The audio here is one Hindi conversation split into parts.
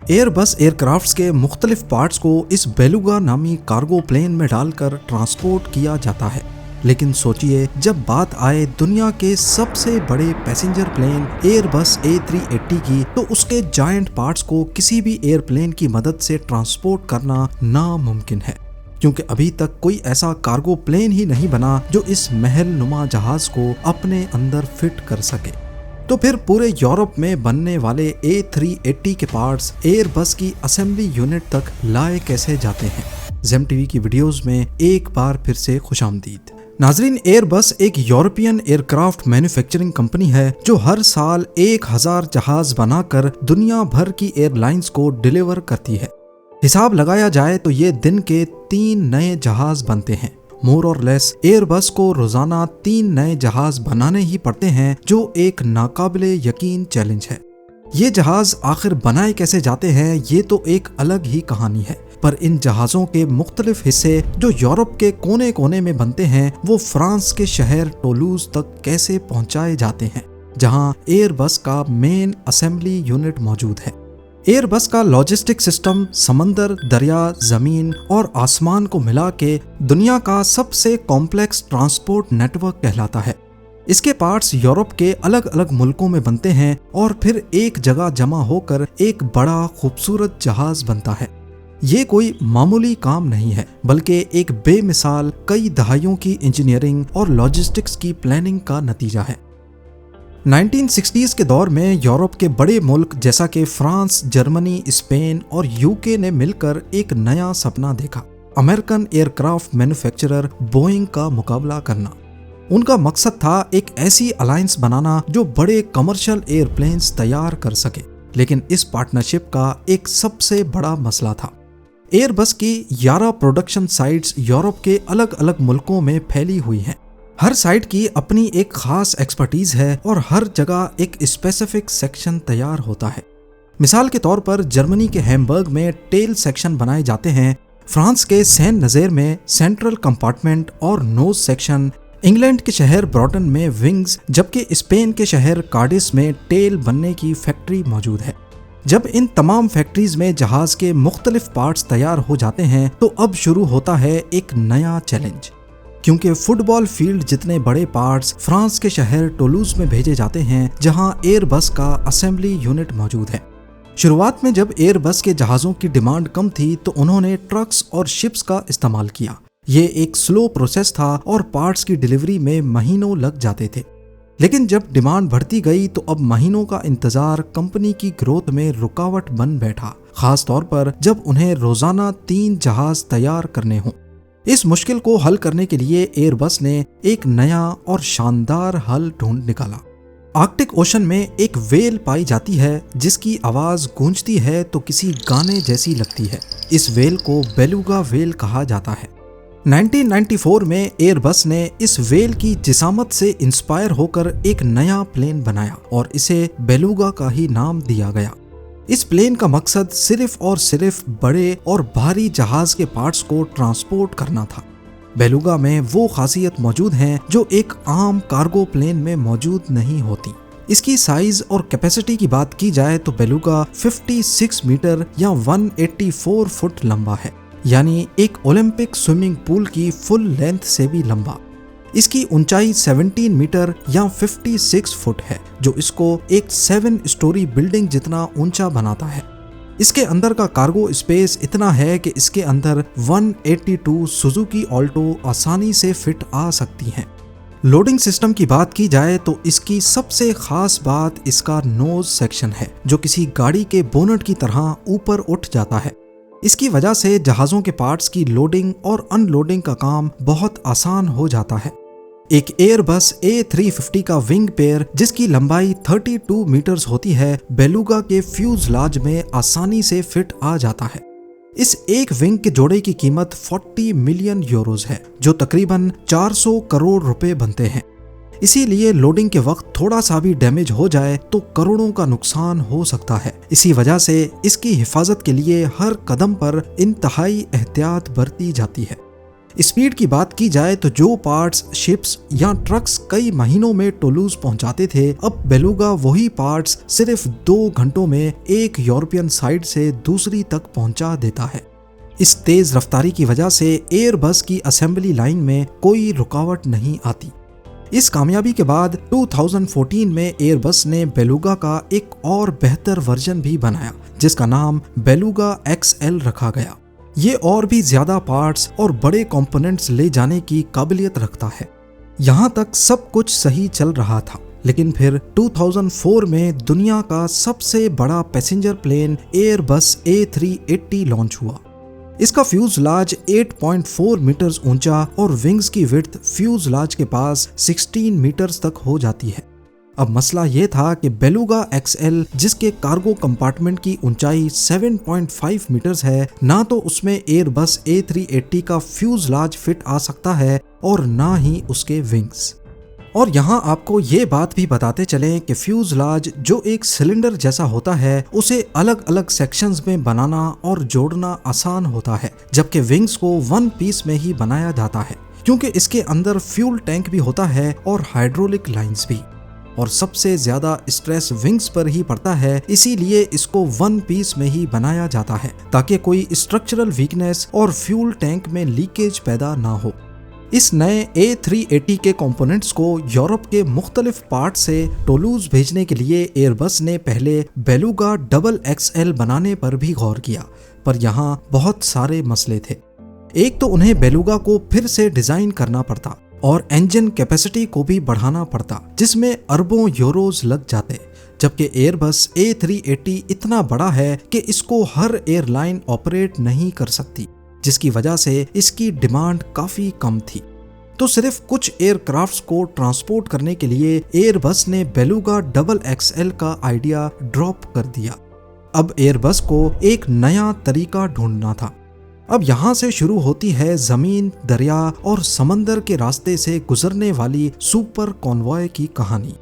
एयरबस एयरक्राफ्ट्स के मुख्तलिफ पार्ट्स को इस बेलुगा नामी कार्गो प्लेन में डालकर ट्रांसपोर्ट किया जाता है। लेकिन सोचिए, जब बात आए दुनिया के सबसे बड़े पैसेंजर प्लेन एयरबस A380 की, तो उसके जायंट पार्ट्स को किसी भी एयरप्लेन की मदद से ट्रांसपोर्ट करना नामुमकिन है, क्योंकि अभी तक कोई ऐसा कार्गो प्लेन ही नहीं बना जो इस महल नुमा जहाज को अपने अंदर फिट कर सके। तो फिर पूरे यूरोप में बनने वाले A380 के पार्ट्स एयरबस की असेंबली यूनिट तक लाए कैसे जाते हैं? जेम टीवी की वीडियोस में एक बार फिर से खुशामदीद। नाजरीन, एयरबस एक यूरोपियन एयरक्राफ्ट मैन्युफैक्चरिंग कंपनी है जो हर साल 1000 जहाज बनाकर दुनिया भर की एयरलाइंस को डिलीवर करती है। हिसाब लगाया जाए तो ये दिन के 3 नए जहाज बनते हैं। मोर और लेस एयरबस को रोजाना 3 नए जहाज बनाने ही पड़ते हैं, जो एक नाकाबिले यकीन चैलेंज है। ये जहाज आखिर बनाए कैसे जाते हैं, ये तो एक अलग ही कहानी है। पर इन जहाज़ों के मुख्तलिफ हिस्से जो यूरोप के कोने कोने में बनते हैं, वो फ्रांस के शहर टोलूज तक कैसे पहुंचाए जाते हैं, जहां एयरबस का मेन असेंबली यूनिट मौजूद है। एयरबस का लॉजिस्टिक सिस्टम समंदर, दरिया, जमीन और आसमान को मिला के दुनिया का सबसे कॉम्प्लेक्स ट्रांसपोर्ट नेटवर्क कहलाता है। इसके पार्ट्स यूरोप के अलग अलग मुल्कों में बनते हैं और फिर एक जगह जमा होकर एक बड़ा खूबसूरत जहाज बनता है। ये कोई मामूली काम नहीं है, बल्कि एक बेमिसाल कई दहाइयों की इंजीनियरिंग और लॉजिस्टिक्स की प्लानिंग का नतीजा है। 1960s के दौर में यूरोप के बड़े मुल्क जैसा कि फ्रांस, जर्मनी, स्पेन और यूके ने मिलकर एक नया सपना देखा, अमेरिकन एयरक्राफ्ट मैन्युफैक्चरर बोइंग का मुकाबला करना। उनका मकसद था एक ऐसी अलायंस बनाना जो बड़े कमर्शियल एयरप्लेन्स तैयार कर सके। लेकिन इस पार्टनरशिप का एक सबसे बड़ा मसला था। एयरबस की 11 प्रोडक्शन साइट्स यूरोप के अलग अलग मुल्कों में फैली हुई हैं। हर साइट की अपनी एक खास एक्सपर्टीज है और हर जगह एक स्पेसिफिक सेक्शन तैयार होता है। मिसाल के तौर पर जर्मनी के हैम्बर्ग में टेल सेक्शन बनाए जाते हैं, फ्रांस के सेंट नज़ेर में सेंट्रल कंपार्टमेंट और नोज सेक्शन, इंग्लैंड के शहर ब्रॉटन में विंग्स, जबकि स्पेन के शहर कार्डिस में टेल बनने की फैक्ट्री मौजूद है। जब इन तमाम फैक्ट्रीज में जहाज के मुख्तलिफ पार्ट्स तैयार हो जाते हैं, तो अब शुरू होता है एक नया चैलेंज, क्योंकि फुटबॉल फील्ड जितने बड़े पार्ट्स फ्रांस के शहर टोलूज में भेजे जाते हैं, जहां एयरबस का असेंबली यूनिट मौजूद है। शुरुआत में जब एयरबस के जहाज़ों की डिमांड कम थी, तो उन्होंने ट्रक्स और शिप्स का इस्तेमाल किया। ये एक स्लो प्रोसेस था और पार्ट्स की डिलीवरी में महीनों लग जाते थे। लेकिन जब डिमांड बढ़ती गई, तो अब महीनों का इंतजार कंपनी की ग्रोथ में रुकावट बन बैठा, खास तौर पर जब उन्हें रोजाना 3 जहाज तैयार करने हों। इस मुश्किल को हल करने के लिए एयरबस ने एक नया और शानदार हल ढूंढ निकाला। आर्कटिक ओशन में एक वेल पाई जाती है जिसकी आवाज गूंजती है तो किसी गाने जैसी लगती है। इस वेल को बेलुगा वेल कहा जाता है। 1994 में एयरबस ने इस वेल की जिसामत से इंस्पायर होकर एक नया प्लेन बनाया और इसे बेलुगा का ही नाम दिया गया। इस प्लेन का मकसद सिर्फ और सिर्फ बड़े और भारी जहाज के पार्ट्स को ट्रांसपोर्ट करना था। बेलुगा में वो खासियत मौजूद हैं जो एक आम कार्गो प्लेन में मौजूद नहीं होती। इसकी साइज और कैपेसिटी की बात की जाए तो बेलुगा 56 मीटर या 184 फुट लंबा है, यानी एक ओलंपिक स्विमिंग पूल की फुल लेंथ से भी लंबा। इसकी ऊंचाई 17 मीटर या 56 फुट है, जो इसको एक 7 स्टोरी बिल्डिंग जितना ऊंचा बनाता है। इसके अंदर का कार्गो स्पेस इतना है कि इसके अंदर 182 सुजुकी ऑल्टो आसानी से फिट आ सकती हैं। लोडिंग सिस्टम की बात की जाए तो इसकी सबसे खास बात इसका नोज सेक्शन है, जो किसी गाड़ी के बोनट की तरह ऊपर उठ जाता है। इसकी वजह से जहाज़ों के पार्ट्स की लोडिंग और अनलोडिंग का काम बहुत आसान हो जाता है। एक एयरबस A350 का विंग पेयर जिसकी लंबाई 32 मीटर्स होती है, बेलुगा के फ्यूजलाज में आसानी से फिट आ जाता है। इस एक विंग के जोड़े की कीमत 40 मिलियन यूरोज है, जो तकरीबन 400 करोड़ रुपए बनते हैं। इसीलिए लोडिंग के वक्त थोड़ा सा भी डैमेज हो जाए तो करोड़ों का नुकसान हो सकता है। इसी वजह से इसकी हिफाजत के लिए हर कदम पर इंतहाई एहतियात बरती जाती है। स्पीड की बात की जाए तो जो पार्ट्स शिप्स या ट्रक्स कई महीनों में टूलूज पहुंचाते थे, अब बेलुगा वही पार्ट्स सिर्फ 2 घंटों में एक यूरोपियन साइड से दूसरी तक पहुंचा देता है। इस तेज रफ्तारी की वजह से एयरबस की असेंबली लाइन में कोई रुकावट नहीं आती। इस कामयाबी के बाद 2014 में एयरबस ने बेलुगा का एक और बेहतर वर्जन भी बनाया, जिसका नाम बेलुगा XL रखा गया। ये और भी ज्यादा पार्ट्स और बड़े कंपोनेंट्स ले जाने की काबिलियत रखता है। यहाँ तक सब कुछ सही चल रहा था, लेकिन फिर 2004 में दुनिया का सबसे बड़ा passenger plane Airbus A380 launch हुआ। इसका फ्यूजलाज 8.4 मीटर्स ऊंचा और विंग्स की विड्थ फ्यूजलाज के पास 16 मीटर्स तक हो जाती है। अब मसला ये था कि बेलुगा XL, जिसके कार्गो कंपार्टमेंट की ऊंचाई 7.5 मीटर्स है, ना तो उसमें एयरबस A380 का फ्यूजलाज फिट आ सकता है और ना ही उसके विंग्स। और यहाँ आपको ये बात भी बताते चलें कि फ्यूजलाज जो एक सिलेंडर जैसा होता है, उसे अलग अलग सेक्शंस में बनाना और जोड़ना आसान होता है, जबकि विंग्स को वन पीस में ही बनाया जाता है, क्योंकि इसके अंदर फ्यूल टैंक भी होता है और हाइड्रोलिक लाइंस भी। और सबसे ज्यादा स्ट्रेस विंग्स पर ही पड़ता है, इसीलिए इसको वन पीस में ही बनाया जाता है ताकि कोई स्ट्रक्चरल वीकनेस और फ्यूल टैंक में लीकेज पैदा ना हो। इस नए A380 के कंपोनेंट्स को यूरोप के मुख्तलिफ पार्ट से टूलूज भेजने के लिए एयरबस ने पहले बेलुगा XXL बनाने पर भी गौर किया, पर यहाँ बहुत सारे मसले थे। एक तो उन्हें बेलुगा को फिर से डिजाइन करना पड़ता और इंजन कैपेसिटी को भी बढ़ाना पड़ता, जिसमें अरबों यूरोज लग जाते, जबकि एयरबस A380 इतना बड़ा है कि इसको हर एयरलाइन ऑपरेट नहीं कर सकती, जिसकी वजह से इसकी डिमांड काफी कम थी। तो सिर्फ कुछ एयरक्राफ्ट्स को ट्रांसपोर्ट करने के लिए एयरबस ने बेलुगा XXL का आइडिया ड्रॉप कर दिया। अब एयरबस को एक नया तरीका ढूंढना था। अब यहाँ से शुरू होती है जमीन, दरिया और समंदर के रास्ते से गुजरने वाली सुपर कॉन्वॉय की कहानी।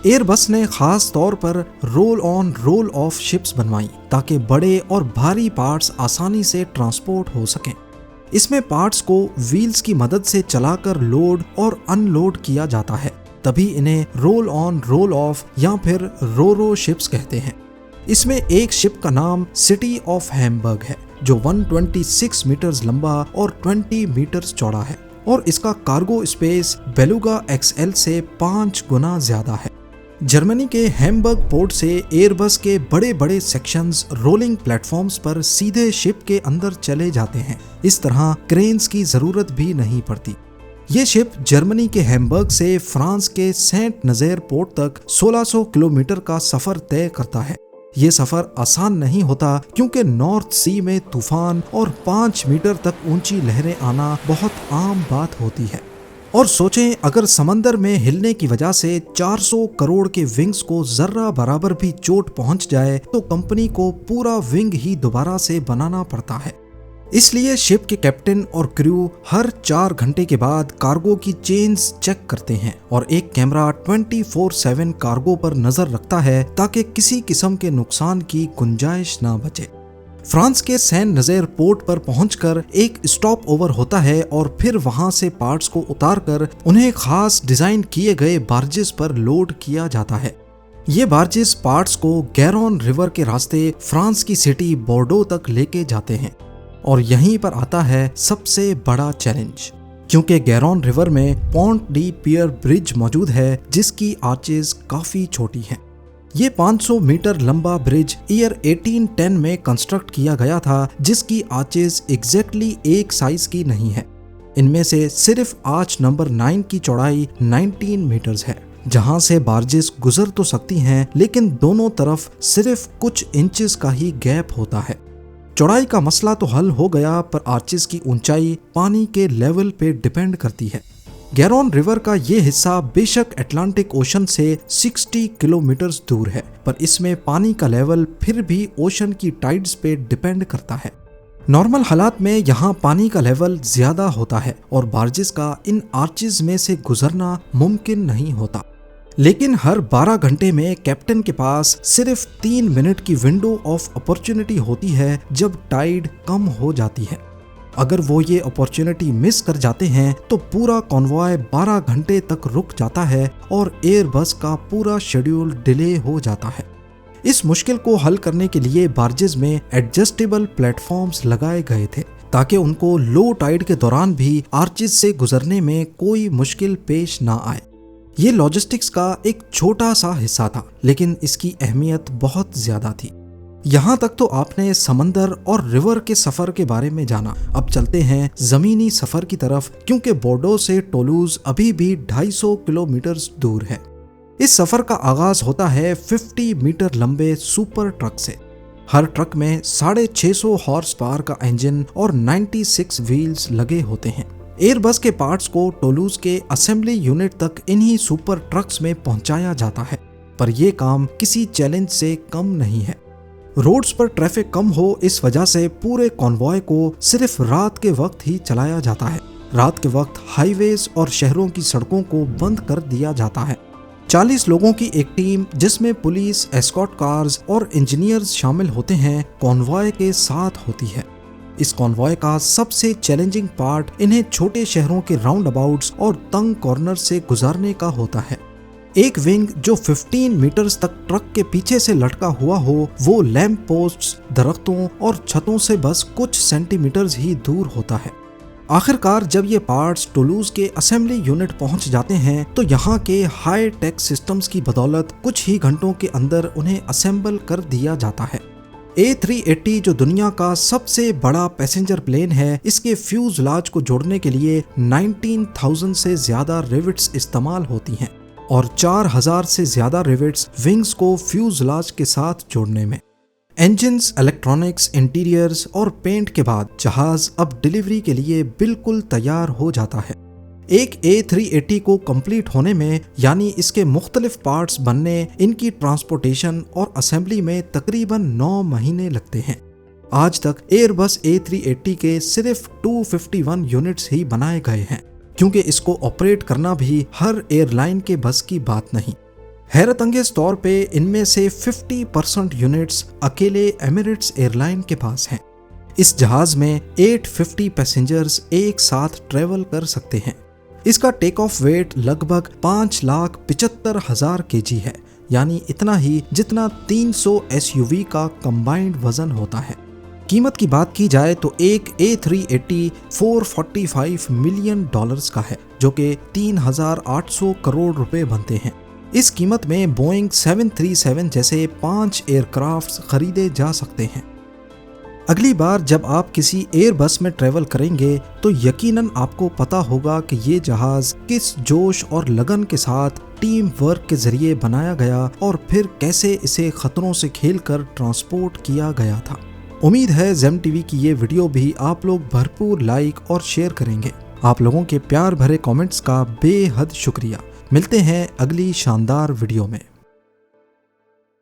एयरबस ने खास तौर पर roll on roll of ships बनवाई ताकि बड़े और भारी पार्ट्स आसानी से ट्रांसपोर्ट हो सकें। इसमें पार्ट्स को व्हील्स की मदद से चलाकर लोड और अनलोड किया जाता है, तभी इन्हें रोल ऑन रोल ऑफ या फिर रोरो शिप्स कहते हैं। इसमें एक शिप का नाम सिटी ऑफ हैम्बर्ग है, जो 126 मीटर्स लंबा और 20 मीटर्स चौड़ा है, और इसका कार्गो स्पेस बेलुगा XL से 5 गुना ज्यादा है। जर्मनी के हैम्बर्ग पोर्ट से एयरबस के बड़े बड़े सेक्शंस रोलिंग प्लेटफॉर्म्स पर सीधे शिप के अंदर चले जाते हैं। इस तरह क्रेन्स की जरूरत भी नहीं पड़ती। ये शिप जर्मनी के हैम्बर्ग से फ्रांस के सेंट नज़ेर पोर्ट तक 1600 किलोमीटर का सफर तय करता है। ये सफर आसान नहीं होता, क्योंकि नॉर्थ सी में तूफान और 5 मीटर तक ऊंची लहरें आना बहुत आम बात होती है। और सोचें, अगर समंदर में हिलने की वजह से 400 करोड़ के विंग्स को जर्रा बराबर भी चोट पहुंच जाए तो कंपनी को पूरा विंग ही दोबारा से बनाना पड़ता है। इसलिए शिप के कैप्टन और क्रू हर 4 घंटे के बाद कार्गो की चेन्स चेक करते हैं और एक कैमरा 24/7 कार्गो पर नजर रखता है ताकि किसी किस्म के नुकसान की गुंजाइश ना बचे। फ्रांस के सैन नज़ेर पोर्ट पर पहुंचकर एक स्टॉप ओवर होता है और फिर वहां से पार्ट्स को उतारकर उन्हें खास डिजाइन किए गए बार्जेस पर लोड किया जाता है। ये बार्जेस पार्ट्स को गैरोन रिवर के रास्ते फ्रांस की सिटी बोर्डो तक लेके जाते हैं। और यहीं पर आता है सबसे बड़ा चैलेंज, क्योंकि गैरोन रिवर में पॉन्ट डी पियर ब्रिज मौजूद है, जिसकी आर्चेज काफी छोटी हैं। ये 500 मीटर लंबा ब्रिज ईयर 1810 में कंस्ट्रक्ट किया गया था, जिसकी आर्चेज एग्जैक्टली एक साइज की नहीं है। इनमें से सिर्फ आर्च नंबर 9 की चौड़ाई 19 मीटर्स है, जहां से बार्जेस गुजर तो सकती हैं, लेकिन दोनों तरफ सिर्फ कुछ इंचेस का ही गैप होता है। चौड़ाई का मसला तो हल हो गया, पर आर्चेस की ऊंचाई पानी के लेवल पे डिपेंड करती है। गैरोन रिवर का ये हिस्सा बेशक अटलांटिक ओशन से 60 किलोमीटर दूर है, पर इसमें पानी का लेवल फिर भी ओशन की टाइड्स पे डिपेंड करता है। नॉर्मल हालात में यहाँ पानी का लेवल ज्यादा होता है और बार्जेस का इन आर्चेस में से गुजरना मुमकिन नहीं होता। लेकिन हर 12 घंटे में कैप्टन के पास सिर्फ 3 मिनट की विंडो ऑफ अपॉर्चुनिटी होती है, जब टाइड कम हो जाती है। अगर वो ये अपॉर्चुनिटी मिस कर जाते हैं तो पूरा कॉन्वॉय 12 घंटे तक रुक जाता है और एयरबस का पूरा शेड्यूल डिले हो जाता है। इस मुश्किल को हल करने के लिए बार्जेस में एडजस्टेबल प्लेटफॉर्म्स लगाए गए थे ताकि उनको लो टाइड के दौरान भी आर्चेज से गुजरने में कोई मुश्किल पेश ना आए। ये लॉजिस्टिक्स का एक छोटा सा हिस्सा था, लेकिन इसकी अहमियत बहुत ज्यादा थी। यहाँ तक तो आपने समंदर और रिवर के सफर के बारे में जाना। अब चलते हैं जमीनी सफर की तरफ, क्योंकि बोर्डो से टोलूज अभी भी 250 किलोमीटर दूर है। इस सफर का आगाज होता है 50 मीटर लंबे सुपर ट्रक से। हर ट्रक में 650 हॉर्स पावर का इंजन और 96 व्हील्स लगे होते हैं। एयरबस के पार्ट्स को टोलूज के असेंबली यूनिट तक इन्हीं सुपर ट्रक्स में पहुंचाया जाता है, पर यह काम किसी चैलेंज से कम नहीं है। रोड्स पर ट्रैफिक कम हो, इस वजह से पूरे कॉन्वॉय को सिर्फ रात के वक्त ही चलाया जाता है। रात के वक्त हाईवेज और शहरों की सड़कों को बंद कर दिया जाता है। 40 लोगों की एक टीम, जिसमें पुलिस, एस्कॉर्ट कार्स और इंजीनियर्स शामिल होते हैं, कॉन्वॉय के साथ होती है। इस कॉन्वॉय का सबसे चैलेंजिंग पार्ट इन्हें छोटे शहरों के राउंड अबाउट्स और तंग कॉर्नर से गुजारने का होता है। एक विंग जो 15 मीटर्स तक ट्रक के पीछे से लटका हुआ हो, वो लैंप पोस्ट्स, दरख्तों और छतों से बस कुछ सेंटीमीटर्स ही दूर होता है। आखिरकार जब ये पार्ट्स टोलूज के असेंबली यूनिट पहुंच जाते हैं तो यहाँ के हाई टेक सिस्टम्स की बदौलत कुछ ही घंटों के अंदर उन्हें असेंबल कर दिया जाता है। A380 जो दुनिया का सबसे बड़ा पैसेंजर प्लेन है, इसके फ्यूजलाज को जोड़ने के लिए 19,000 से ज्यादा रिवेट्स इस्तेमाल होती हैं और 4,000 से ज्यादा रिवेट्स विंग्स को फ्यूजलाज के साथ जोड़ने में। इंजन्स, इलेक्ट्रॉनिक्स, इंटीरियर्स और पेंट के बाद जहाज अब डिलीवरी के लिए बिल्कुल तैयार हो जाता है। एक A380 को कंप्लीट होने में, यानी इसके मुख्तलिफ पार्ट्स बनने, इनकी ट्रांसपोर्टेशन और असेंबली में तकरीबन 9 महीने लगते हैं। आज तक एयरबस A380 के सिर्फ 251 यूनिट्स ही बनाए गए हैं, क्योंकि इसको ऑपरेट करना भी हर एयरलाइन के बस की बात नहीं। हैरत अंगेज तौर पे इनमें से 50% यूनिट्स अकेले एमिरेट्स एयरलाइन के पास हैं। इस जहाज में 850 पैसेंजर्स एक साथ ट्रेवल कर सकते हैं। इसका टेक ऑफ वेट लगभग 5,75,000 kg है, यानी इतना ही जितना 300 SUV का कंबाइंड वजन होता है। कीमत की बात की जाए तो एक A380 $445 मिलियन का है, जो कि 3,800 करोड़ रुपए बनते हैं। इस कीमत में बोइंग 737 जैसे 5 एयरक्राफ्ट खरीदे जा सकते हैं। अगली बार जब आप किसी एयरबस में ट्रेवल करेंगे तो यकीनन आपको पता होगा कि ये जहाज किस जोश और लगन के साथ टीम वर्क के जरिए बनाया गया और फिर कैसे इसे खतरों से खेलकर ट्रांसपोर्ट किया गया था। उम्मीद है ज़ेम टीवी की ये वीडियो भी आप लोग भरपूर लाइक और शेयर करेंगे। आप लोगों के प्यार भरे कमेंट्स का बेहद शुक्रिया। मिलते हैं अगली शानदार वीडियो में।